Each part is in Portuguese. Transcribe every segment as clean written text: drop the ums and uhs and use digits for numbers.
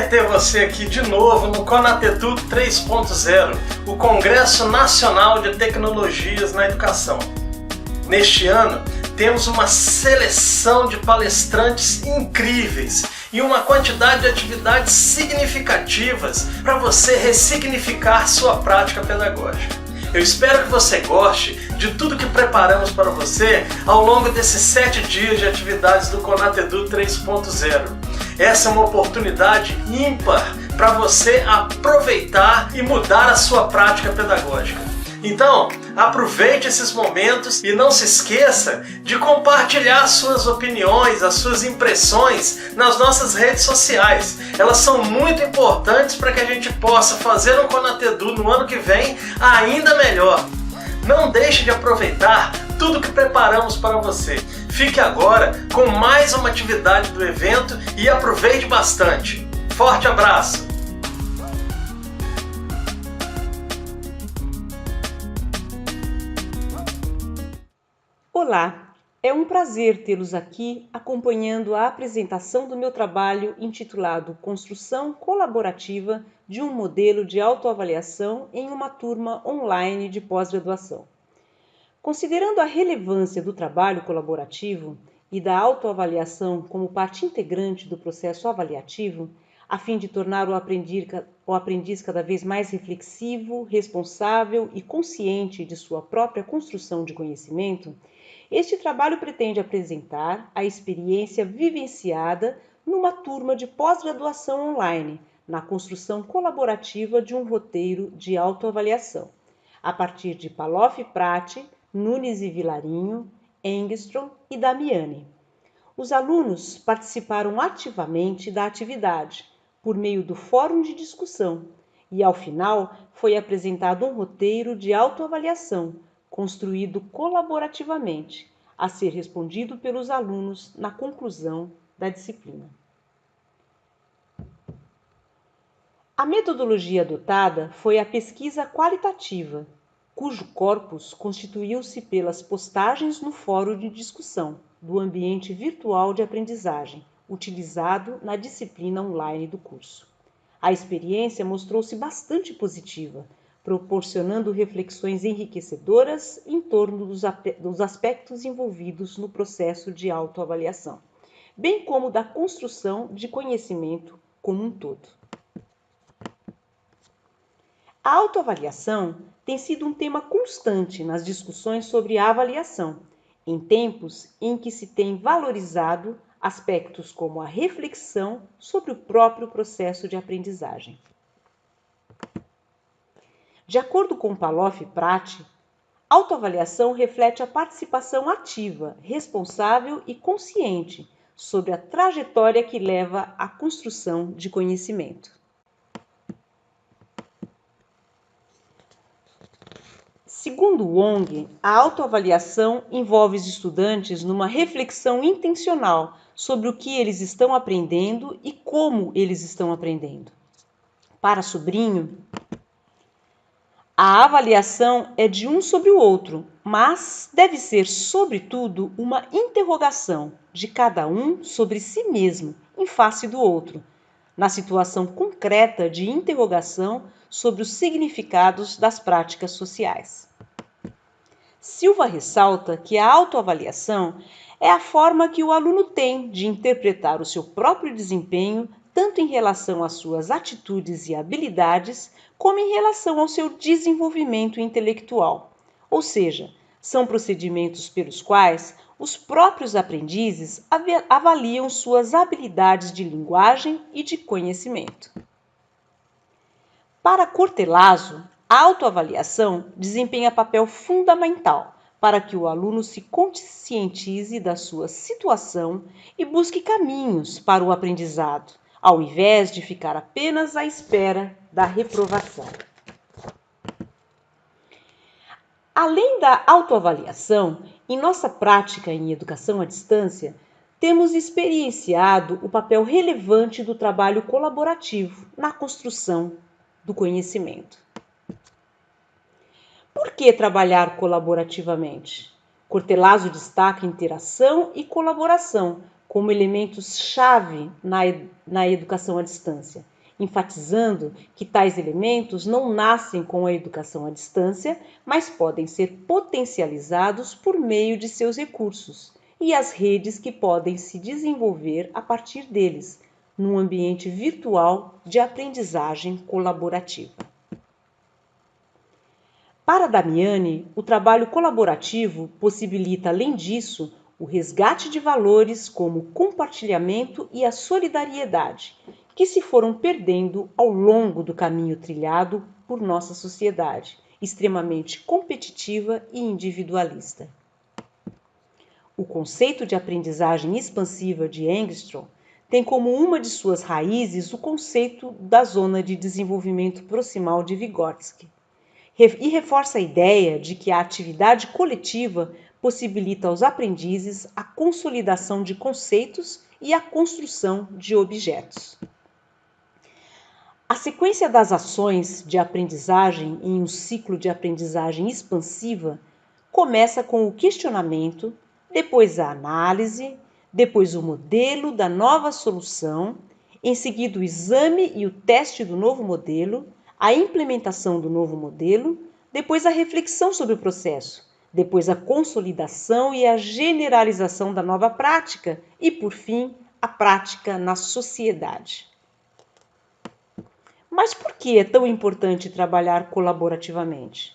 prazer ter você aqui de novo no Conatedu 3.0, o Congresso Nacional de Tecnologias na Educação. Neste ano, temos uma seleção de palestrantes incríveis e uma quantidade de atividades significativas para você ressignificar sua prática pedagógica. Eu espero que você goste de tudo que preparamos para você ao longo desses 7 dias de atividades do Conatedu 3.0. Essa é uma oportunidade ímpar para você aproveitar e mudar a sua prática pedagógica. Então, aproveite esses momentos e não se esqueça de compartilhar suas opiniões, as suas impressões nas nossas redes sociais. Elas são muito importantes para que a gente possa fazer um Conatedu no ano que vem ainda melhor. Não deixe de aproveitar tudo que preparamos para você. Fique agora com mais uma atividade do evento e aproveite bastante. Forte abraço! Olá, é um prazer tê-los aqui acompanhando a apresentação do meu trabalho intitulado Construção Colaborativa de um Modelo de Autoavaliação em uma Turma Online de Pós-Graduação. Considerando a relevância do trabalho colaborativo e da autoavaliação como parte integrante do processo avaliativo, a fim de tornar o aprendiz cada vez mais reflexivo, responsável e consciente de sua própria construção de conhecimento, este trabalho pretende apresentar a experiência vivenciada numa turma de pós-graduação online, na construção colaborativa de um roteiro de autoavaliação, a partir de Palloff e Prati, Nunes e Vilarinho, Engstrom e Damiani. Os alunos participaram ativamente da atividade, por meio do fórum de discussão, e ao final foi apresentado um roteiro de autoavaliação, construído colaborativamente, a ser respondido pelos alunos na conclusão da disciplina. A metodologia adotada foi a pesquisa qualitativa, cujo corpus constituiu-se pelas postagens no fórum de discussão do ambiente virtual de aprendizagem, utilizado na disciplina online do curso. A experiência mostrou-se bastante positiva, proporcionando reflexões enriquecedoras em torno dos aspectos envolvidos no processo de autoavaliação, bem como da construção de conhecimento como um todo. A autoavaliação tem sido um tema constante nas discussões sobre a avaliação, em tempos em que se tem valorizado aspectos como a reflexão sobre o próprio processo de aprendizagem. De acordo com Palloff e Prati, autoavaliação reflete a participação ativa, responsável e consciente sobre a trajetória que leva à construção de conhecimento. Segundo Wong, a autoavaliação envolve os estudantes numa reflexão intencional sobre o que eles estão aprendendo e como eles estão aprendendo. Para Sobrinho, a avaliação é de um sobre o outro, mas deve ser, sobretudo, uma interrogação de cada um sobre si mesmo, em face do outro, na situação concreta de interrogação sobre os significados das práticas sociais. Silva ressalta que a autoavaliação é a forma que o aluno tem de interpretar o seu próprio desempenho, tanto em relação às suas atitudes e habilidades, como em relação ao seu desenvolvimento intelectual. Ou seja, são procedimentos pelos quais os próprios aprendizes avaliam suas habilidades de linguagem e de conhecimento. Para Cortellazzo, a autoavaliação desempenha papel fundamental para que o aluno se conscientize da sua situação e busque caminhos para o aprendizado, ao invés de ficar apenas à espera da reprovação. Além da autoavaliação, em nossa prática em educação à distância, temos experienciado o papel relevante do trabalho colaborativo na construção do conhecimento. Por que trabalhar colaborativamente? Cortellazzo destaca interação e colaboração como elementos-chave na educação à distância, enfatizando que tais elementos não nascem com a educação à distância, mas podem ser potencializados por meio de seus recursos e as redes que podem se desenvolver a partir deles, num ambiente virtual de aprendizagem colaborativa. Para Damiani, o trabalho colaborativo possibilita, além disso, o resgate de valores como o compartilhamento e a solidariedade, que se foram perdendo ao longo do caminho trilhado por nossa sociedade, extremamente competitiva e individualista. O conceito de aprendizagem expansiva de Engstrom tem como uma de suas raízes o conceito da zona de desenvolvimento proximal de Vygotsky, e reforça a ideia de que a atividade coletiva possibilita aos aprendizes a consolidação de conceitos e a construção de objetos. A sequência das ações de aprendizagem em um ciclo de aprendizagem expansiva começa com o questionamento, depois a análise, depois o modelo da nova solução, em seguida o exame e o teste do novo modelo, a implementação do novo modelo, depois a reflexão sobre o processo, depois a consolidação e a generalização da nova prática e, por fim, a prática na sociedade. Mas por que é tão importante trabalhar colaborativamente?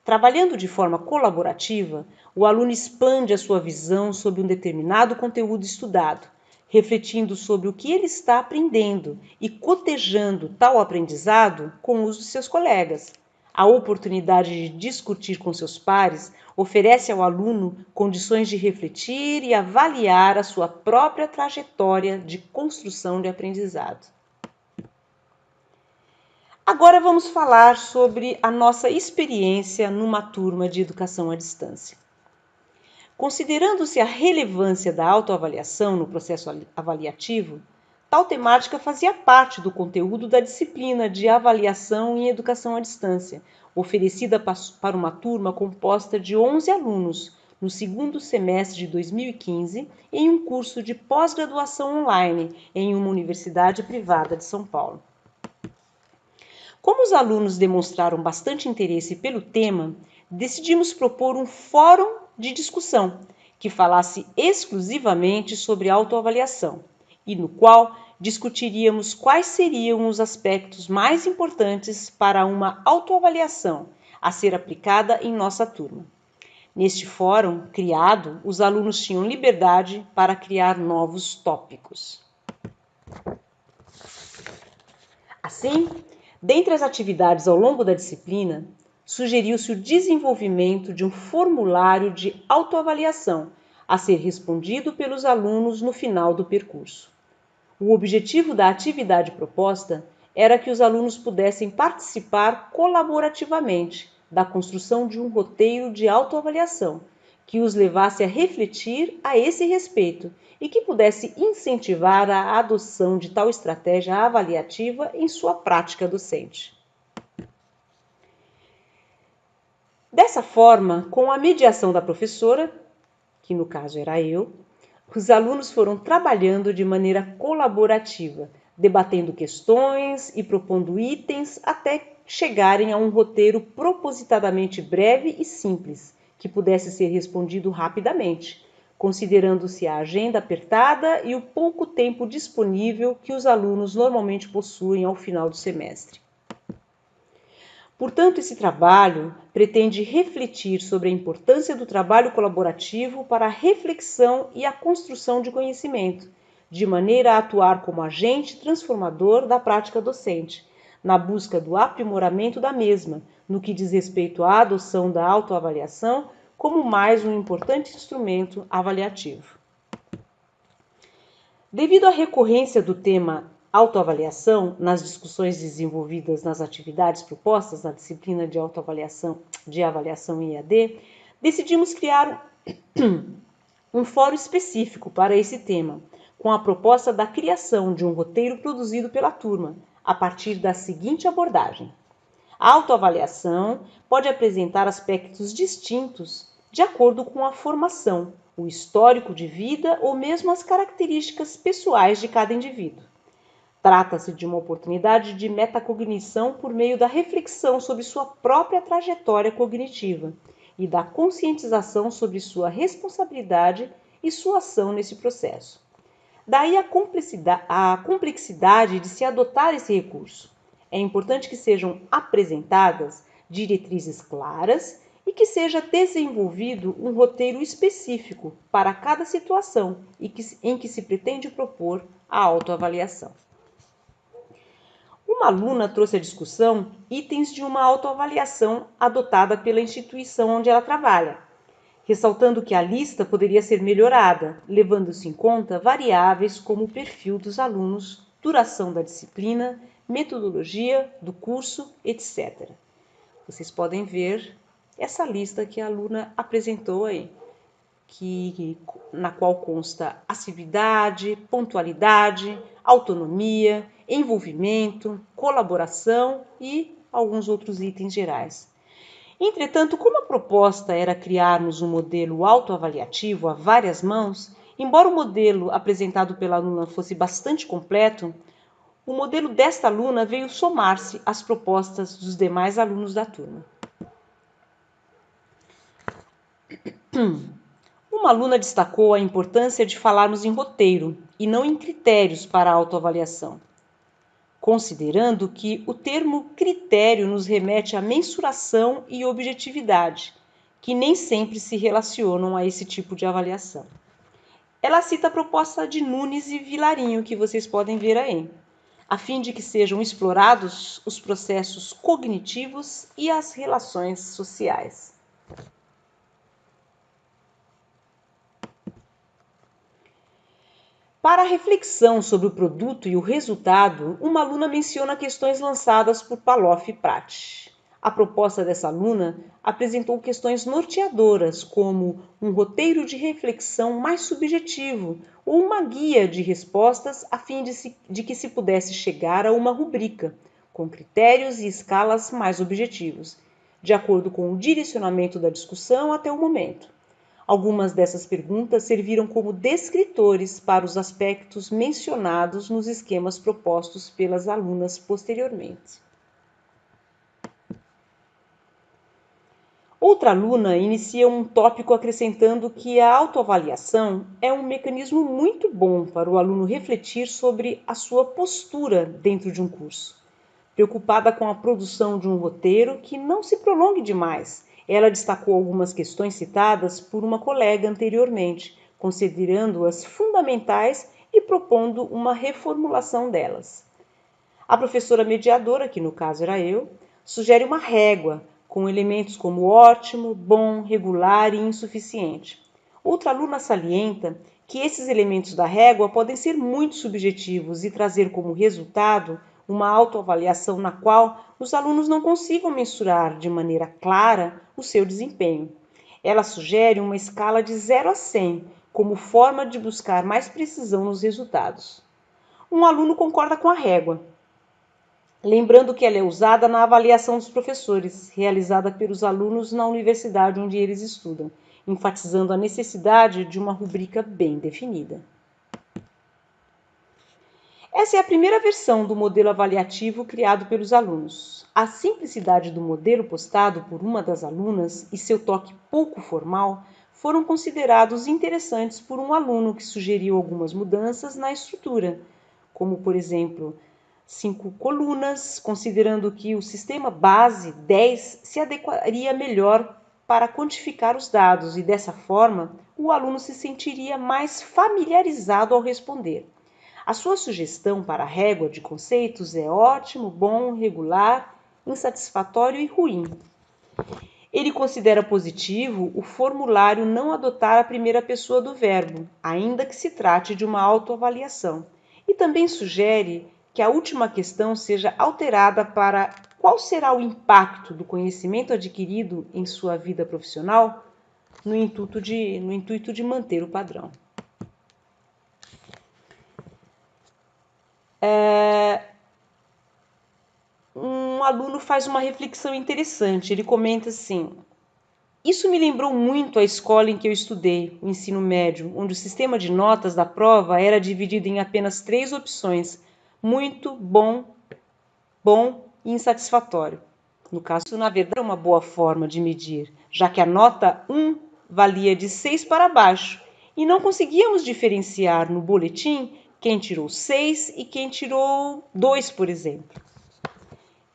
Trabalhando de forma colaborativa, o aluno expande a sua visão sobre um determinado conteúdo estudado, refletindo sobre o que ele está aprendendo e cotejando tal aprendizado com os de seus colegas. A oportunidade de discutir com seus pares oferece ao aluno condições de refletir e avaliar a sua própria trajetória de construção de aprendizado. Agora vamos falar sobre a nossa experiência numa turma de educação à distância. Considerando-se a relevância da autoavaliação no processo avaliativo, tal temática fazia parte do conteúdo da disciplina de avaliação em educação à distância, oferecida para uma turma composta de 11 alunos, no segundo semestre de 2015, em um curso de pós-graduação online em uma universidade privada de São Paulo. Como os alunos demonstraram bastante interesse pelo tema, decidimos propor um fórum de discussão que falasse exclusivamente sobre autoavaliação e no qual discutiríamos quais seriam os aspectos mais importantes para uma autoavaliação a ser aplicada em nossa turma. Neste fórum criado, os alunos tinham liberdade para criar novos tópicos. Assim, dentre as atividades ao longo da disciplina, sugeriu-se o desenvolvimento de um formulário de autoavaliação a ser respondido pelos alunos no final do percurso. O objetivo da atividade proposta era que os alunos pudessem participar colaborativamente da construção de um roteiro de autoavaliação que os levasse a refletir a esse respeito e que pudesse incentivar a adoção de tal estratégia avaliativa em sua prática docente. Dessa forma, com a mediação da professora, que no caso era eu, os alunos foram trabalhando de maneira colaborativa, debatendo questões e propondo itens até chegarem a um roteiro propositadamente breve e simples, que pudesse ser respondido rapidamente, considerando-se a agenda apertada e o pouco tempo disponível que os alunos normalmente possuem ao final do semestre. Portanto, esse trabalho pretende refletir sobre a importância do trabalho colaborativo para a reflexão e a construção de conhecimento, de maneira a atuar como agente transformador da prática docente, na busca do aprimoramento da mesma, no que diz respeito à adoção da autoavaliação como mais um importante instrumento avaliativo. Devido à recorrência do tema autoavaliação nas discussões desenvolvidas nas atividades propostas na disciplina de autoavaliação de avaliação em EAD, decidimos criar um fórum específico para esse tema, com a proposta da criação de um roteiro produzido pela turma, a partir da seguinte abordagem. A autoavaliação pode apresentar aspectos distintos de acordo com a formação, o histórico de vida ou mesmo as características pessoais de cada indivíduo. Trata-se de uma oportunidade de metacognição por meio da reflexão sobre sua própria trajetória cognitiva e da conscientização sobre sua responsabilidade e sua ação nesse processo. Daí a complexidade de se adotar esse recurso. É importante que sejam apresentadas diretrizes claras e que seja desenvolvido um roteiro específico para cada situação em que se pretende propor a autoavaliação. Uma aluna trouxe à discussão itens de uma autoavaliação adotada pela instituição onde ela trabalha, ressaltando que a lista poderia ser melhorada, levando-se em conta variáveis como o perfil dos alunos, duração da disciplina, metodologia do curso, etc. Vocês podem ver essa lista que a aluna apresentou aí, na qual consta assiduidade, pontualidade, autonomia, envolvimento, colaboração e alguns outros itens gerais. Entretanto, como a proposta era criarmos um modelo autoavaliativo a várias mãos, embora o modelo apresentado pela aluna fosse bastante completo, o modelo desta aluna veio somar-se às propostas dos demais alunos da turma. Uma aluna destacou a importância de falarmos em roteiro e não em critérios para a autoavaliação, considerando que o termo critério nos remete à mensuração e objetividade, que nem sempre se relacionam a esse tipo de avaliação. Ela cita a proposta de Nunes e Vilarinho, que vocês podem ver aí, a fim de que sejam explorados os processos cognitivos e as relações sociais. Para a reflexão sobre o produto e o resultado, uma aluna menciona questões lançadas por Palloff e Pratt. A proposta dessa aluna apresentou questões norteadoras, como um roteiro de reflexão mais subjetivo ou uma guia de respostas a fim de que se pudesse chegar a uma rubrica, com critérios e escalas mais objetivos, de acordo com o direcionamento da discussão até o momento. Algumas dessas perguntas serviram como descritores para os aspectos mencionados nos esquemas propostos pelas alunas posteriormente. Outra aluna inicia um tópico acrescentando que a autoavaliação é um mecanismo muito bom para o aluno refletir sobre a sua postura dentro de um curso. Preocupada com a produção de um roteiro que não se prolongue demais, ela destacou algumas questões citadas por uma colega anteriormente, considerando-as fundamentais e propondo uma reformulação delas. A professora mediadora, que no caso era eu, sugere uma régua, com elementos como ótimo, bom, regular e insuficiente. Outra aluna salienta que esses elementos da régua podem ser muito subjetivos e trazer como resultado uma autoavaliação na qual os alunos não consigam mensurar de maneira clara o seu desempenho. Ela sugere uma escala de 0 a 100, como forma de buscar mais precisão nos resultados. Um aluno concorda com a régua, lembrando que ela é usada na avaliação dos professores, realizada pelos alunos na universidade onde eles estudam, enfatizando a necessidade de uma rubrica bem definida. Essa é a primeira versão do modelo avaliativo criado pelos alunos. A simplicidade do modelo postado por uma das alunas e seu toque pouco formal foram considerados interessantes por um aluno que sugeriu algumas mudanças na estrutura, como, por exemplo, 5 colunas, considerando que o sistema base 10 se adequaria melhor para quantificar os dados e, dessa forma, o aluno se sentiria mais familiarizado ao responder. A sua sugestão para a régua de conceitos é ótimo, bom, regular, insatisfatório e ruim. Ele considera positivo o formulário não adotar a primeira pessoa do verbo, ainda que se trate de uma autoavaliação, e também sugere que a última questão seja alterada para qual será o impacto do conhecimento adquirido em sua vida profissional, no intuito de manter o padrão. Um aluno faz uma reflexão interessante. Ele comenta assim: isso me lembrou muito a escola em que eu estudei, o ensino médio, onde o sistema de notas da prova era dividido em apenas 3 opções, muito, bom, bom e insatisfatório. No caso, isso na verdade é uma boa forma de medir, já que a nota 1 valia de 6 para baixo e não conseguíamos diferenciar no boletim quem tirou 6 e quem tirou 2, por exemplo.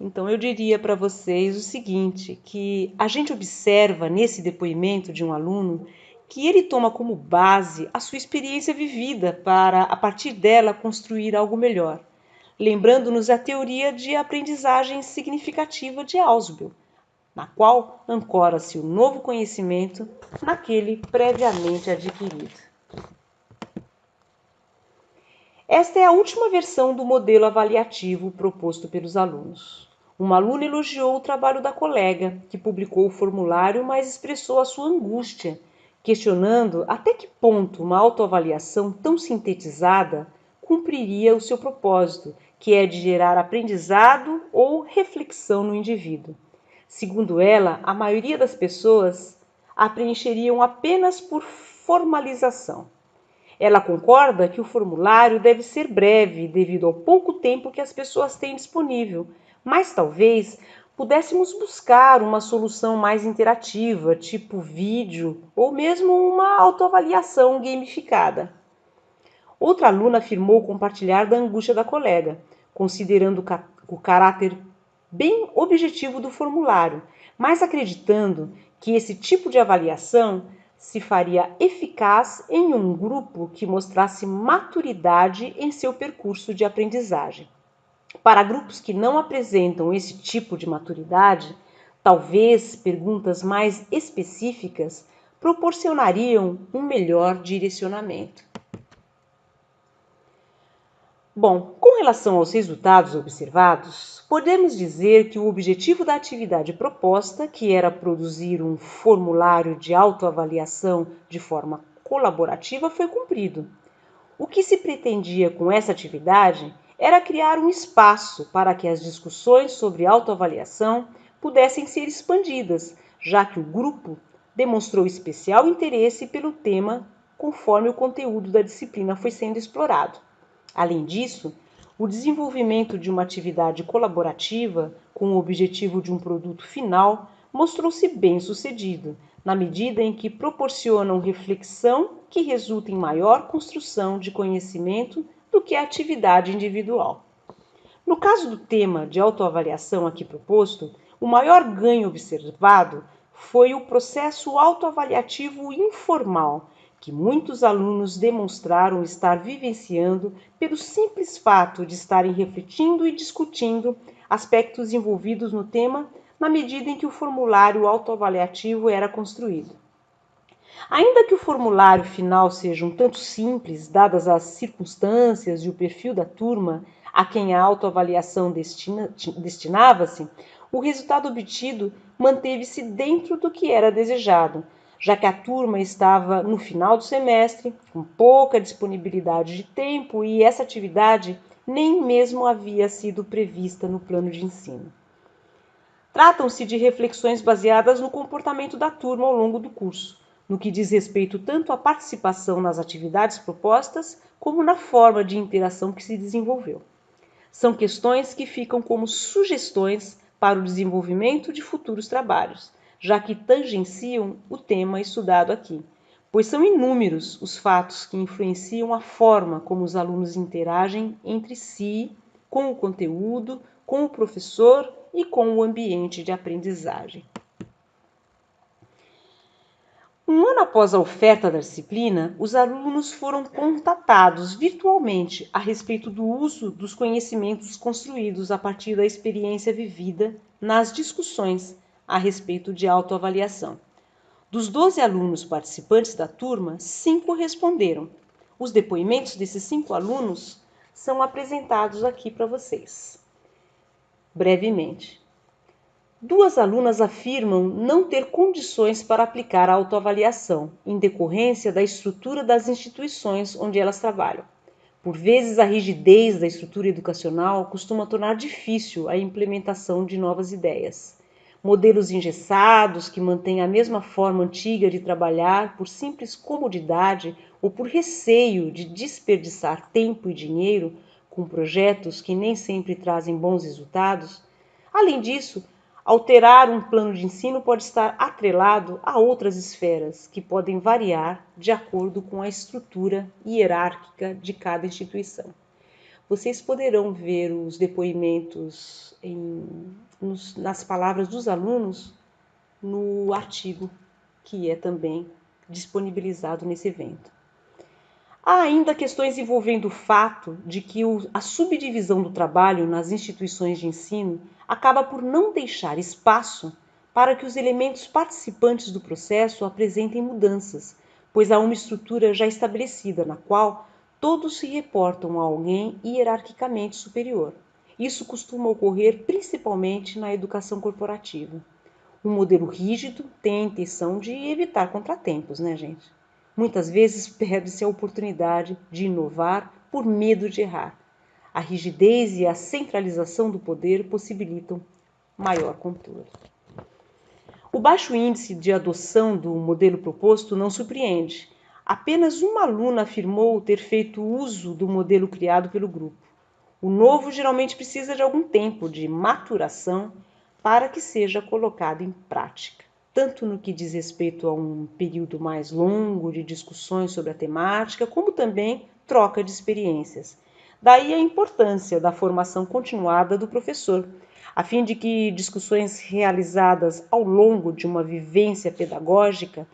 Então eu diria para vocês o seguinte, que a gente observa nesse depoimento de um aluno que ele toma como base a sua experiência vivida para, a partir dela, construir algo melhor. Lembrando-nos a teoria de aprendizagem significativa de Ausubel, na qual ancora-se o novo conhecimento naquele previamente adquirido. Esta é a última versão do modelo avaliativo proposto pelos alunos. Uma aluna elogiou o trabalho da colega, que publicou o formulário, mas expressou a sua angústia, questionando até que ponto uma autoavaliação tão sintetizada cumpriria o seu propósito, que é de gerar aprendizado ou reflexão no indivíduo. Segundo ela, a maioria das pessoas a preencheriam apenas por formalização. Ela concorda que o formulário deve ser breve, devido ao pouco tempo que as pessoas têm disponível, mas talvez pudéssemos buscar uma solução mais interativa, tipo vídeo, ou mesmo uma autoavaliação gamificada. Outra aluna afirmou compartilhar da angústia da colega, considerando o caráter bem objetivo do formulário, mas acreditando que esse tipo de avaliação se faria eficaz em um grupo que mostrasse maturidade em seu percurso de aprendizagem. Para grupos que não apresentam esse tipo de maturidade, talvez perguntas mais específicas proporcionariam um melhor direcionamento. Bom, com relação aos resultados observados, podemos dizer que o objetivo da atividade proposta, que era produzir um formulário de autoavaliação de forma colaborativa, foi cumprido. O que se pretendia com essa atividade era criar um espaço para que as discussões sobre autoavaliação pudessem ser expandidas, já que o grupo demonstrou especial interesse pelo tema conforme o conteúdo da disciplina foi sendo explorado. Além disso, o desenvolvimento de uma atividade colaborativa com o objetivo de um produto final mostrou-se bem-sucedido, na medida em que proporcionam reflexão que resulta em maior construção de conhecimento do que a atividade individual. No caso do tema de autoavaliação aqui proposto, o maior ganho observado foi o processo autoavaliativo informal, que muitos alunos demonstraram estar vivenciando pelo simples fato de estarem refletindo e discutindo aspectos envolvidos no tema na medida em que o formulário autoavaliativo era construído. Ainda que o formulário final seja um tanto simples, dadas as circunstâncias e o perfil da turma a quem a autoavaliação destinava-se, o resultado obtido manteve-se dentro do que era desejado, já que a turma estava no final do semestre, com pouca disponibilidade de tempo e essa atividade nem mesmo havia sido prevista no plano de ensino. Tratam-se de reflexões baseadas no comportamento da turma ao longo do curso, no que diz respeito tanto à participação nas atividades propostas, como na forma de interação que se desenvolveu. São questões que ficam como sugestões para o desenvolvimento de futuros trabalhos, já que tangenciam o tema estudado aqui, pois são inúmeros os fatos que influenciam a forma como os alunos interagem entre si, com o conteúdo, com o professor e com o ambiente de aprendizagem. Um ano após a oferta da disciplina, os alunos foram contatados virtualmente a respeito do uso dos conhecimentos construídos a partir da experiência vivida nas discussões a respeito de autoavaliação. Dos 12 alunos participantes da turma, 5 responderam. Os depoimentos desses 5 alunos são apresentados aqui para vocês, brevemente. 2 alunas afirmam não ter condições para aplicar a autoavaliação, em decorrência da estrutura das instituições onde elas trabalham. Por vezes, a rigidez da estrutura educacional costuma tornar difícil a implementação de novas ideias. Modelos engessados que mantêm a mesma forma antiga de trabalhar por simples comodidade ou por receio de desperdiçar tempo e dinheiro com projetos que nem sempre trazem bons resultados. Além disso, alterar um plano de ensino pode estar atrelado a outras esferas que podem variar de acordo com a estrutura hierárquica de cada instituição. Vocês poderão ver os depoimentos nas palavras dos alunos no artigo que é também disponibilizado nesse evento. Há ainda questões envolvendo o fato de que a subdivisão do trabalho nas instituições de ensino acaba por não deixar espaço para que os elementos participantes do processo apresentem mudanças, pois há uma estrutura já estabelecida na qual todos se reportam a alguém hierarquicamente superior. Isso costuma ocorrer principalmente na educação corporativa. Um modelo rígido tem a intenção de evitar contratempos, né, gente? Muitas vezes perde-se a oportunidade de inovar por medo de errar. A rigidez e a centralização do poder possibilitam maior controle. O baixo índice de adoção do modelo proposto não surpreende. Apenas uma aluna afirmou ter feito uso do modelo criado pelo grupo. O novo geralmente precisa de algum tempo de maturação para que seja colocado em prática, tanto no que diz respeito a um período mais longo de discussões sobre a temática, como também troca de experiências. Daí a importância da formação continuada do professor, a fim de que discussões realizadas ao longo de uma vivência pedagógica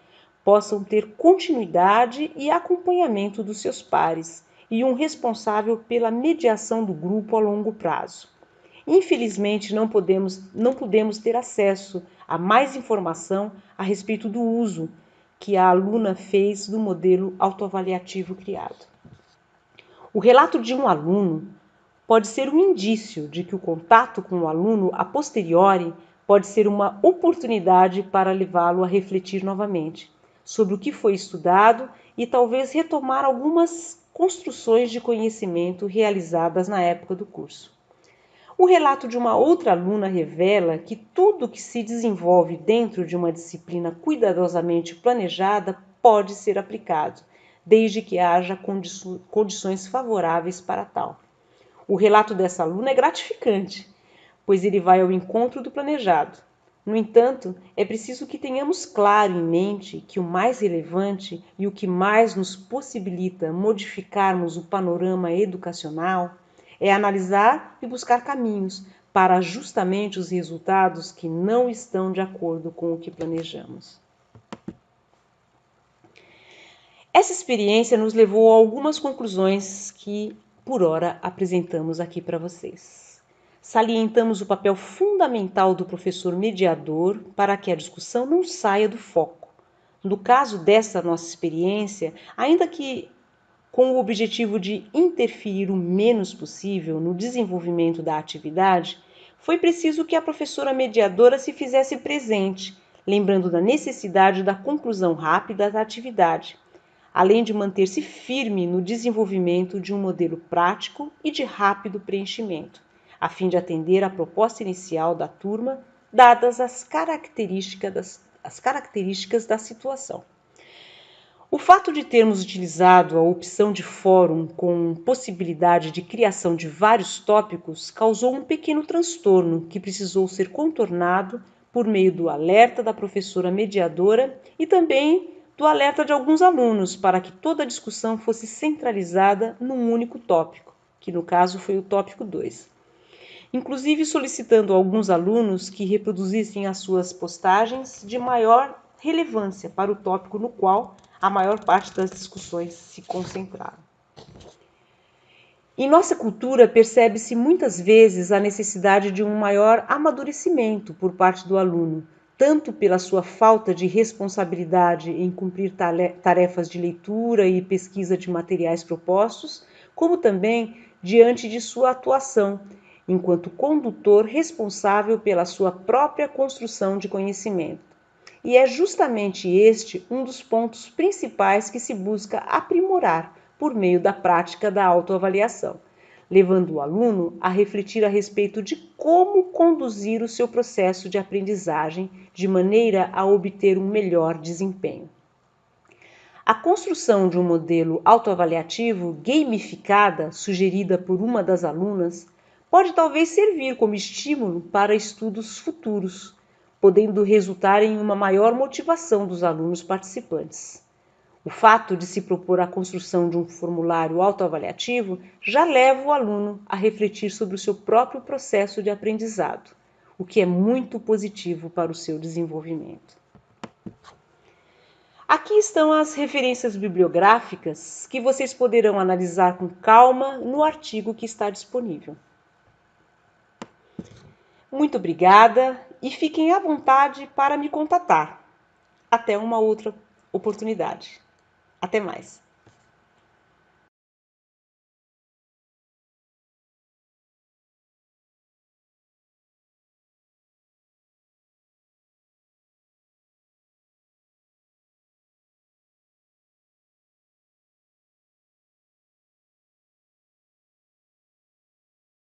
possam ter continuidade e acompanhamento dos seus pares e um responsável pela mediação do grupo a longo prazo. Infelizmente, não podemos ter acesso a mais informação a respeito do uso que a aluna fez do modelo autoavaliativo criado. O relato de um aluno pode ser um indício de que o contato com o aluno a posteriori pode ser uma oportunidade para levá-lo a refletir novamente sobre o que foi estudado e talvez retomar algumas construções de conhecimento realizadas na época do curso. O relato de uma outra aluna revela que tudo que se desenvolve dentro de uma disciplina cuidadosamente planejada pode ser aplicado, desde que haja condições favoráveis para tal. O relato dessa aluna é gratificante, pois ele vai ao encontro do planejado. No entanto, é preciso que tenhamos claro em mente que o mais relevante e o que mais nos possibilita modificarmos o panorama educacional é analisar e buscar caminhos para justamente os resultados que não estão de acordo com o que planejamos. Essa experiência nos levou a algumas conclusões que, por ora, apresentamos aqui para vocês. Salientamos o papel fundamental do professor mediador para que a discussão não saia do foco. No caso dessa nossa experiência, ainda que com o objetivo de interferir o menos possível no desenvolvimento da atividade, foi preciso que a professora mediadora se fizesse presente, lembrando da necessidade da conclusão rápida da atividade, além de manter-se firme no desenvolvimento de um modelo prático e de rápido preenchimento, a fim de atender à proposta inicial da turma, dadas as características da situação. O fato de termos utilizado a opção de fórum com possibilidade de criação de vários tópicos causou um pequeno transtorno que precisou ser contornado por meio do alerta da professora mediadora e também do alerta de alguns alunos para que toda a discussão fosse centralizada num único tópico, que no caso foi o tópico 2. Inclusive solicitando a alguns alunos que reproduzissem as suas postagens de maior relevância para o tópico no qual a maior parte das discussões se concentraram. Em nossa cultura, percebe-se muitas vezes a necessidade de um maior amadurecimento por parte do aluno, tanto pela sua falta de responsabilidade em cumprir tarefas de leitura e pesquisa de materiais propostos, como também diante de sua atuação, enquanto condutor responsável pela sua própria construção de conhecimento. E é justamente este um dos pontos principais que se busca aprimorar por meio da prática da autoavaliação, levando o aluno a refletir a respeito de como conduzir o seu processo de aprendizagem de maneira a obter um melhor desempenho. A construção de um modelo autoavaliativo gamificada, sugerida por uma das alunas, pode talvez servir como estímulo para estudos futuros, podendo resultar em uma maior motivação dos alunos participantes. O fato de se propor a construção de um formulário autoavaliativo já leva o aluno a refletir sobre o seu próprio processo de aprendizado, o que é muito positivo para o seu desenvolvimento. Aqui estão as referências bibliográficas que vocês poderão analisar com calma no artigo que está disponível. Muito obrigada e fiquem à vontade para me contatar. Até uma outra oportunidade. Até mais!